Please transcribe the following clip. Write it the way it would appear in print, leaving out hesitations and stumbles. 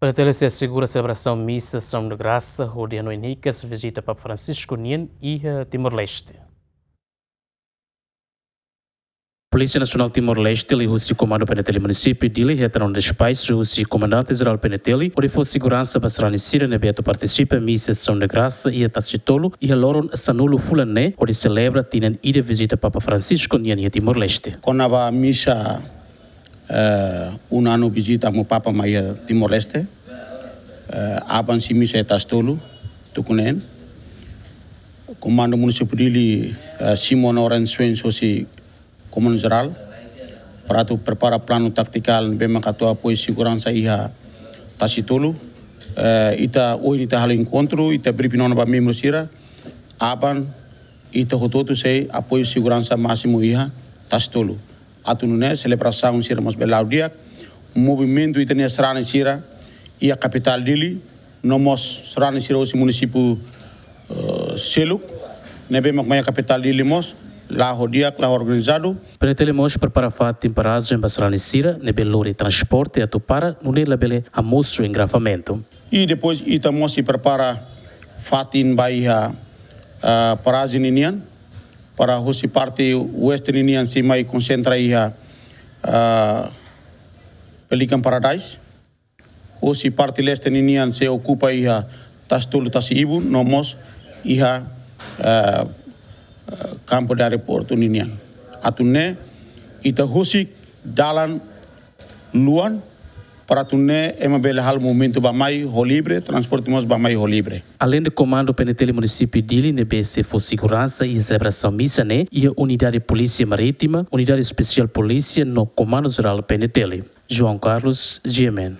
Para ter se assegura a celebração missa São de Graça, o dia noinica se visita Papa Francisco Nien e Timor-Leste. Polícia Nacional Timor-Leste, o comando peneteli município de Lihetan onde espaço, o comandante geral peneteli, onde for segurança basrani sira nebeto participa missa São de Graça e tacitolo e aloron sanulo fulane, onde celebra tinan ida visita Papa Francisco Nien e Timor-Leste. Konava missa ano visita mo Papa Maia Timor-Leste, aban si missa e tacitolo, tukunen. Comando município de Simon Oren Swen sosi Comando Geral, para tu prepara plano taktikal bem katua apoio segurança iha tacitolo, ita hoje ita halo encontro, ita bripinona ba membro sira, aban ita hototo sei apoio segurança máximo iha tacitolo. Atunune celebração sira mas belaudia, movimento ita ne strane sira ia capital dili, nomos strane sira o município Seluk, nebe makmaya capital dili mos lá rodiak, lá organizado. Peneteli prepara fato em paragem basrani sira, nebe lori transporte a tupara, nune labele a mostro engravamento. E depois itamos se prepara fatin baia paragem inian, para hosi parte western inian se mai concentra ia Pelican Paradise. Hosi parte leste inian se ocupa ia tastulu tasiibu, nomos ia campo de aeroporto ninian. Atune ita husik dalan luan para tune emabele hal momento ba mai holibre transporte mos ba mai holibre. Além do comando peneteli município dili nebese for segurança e celebração missa né e a unidade de polícia marítima, unidade especial polícia no comando geral peneteli. João Carlos, GMN.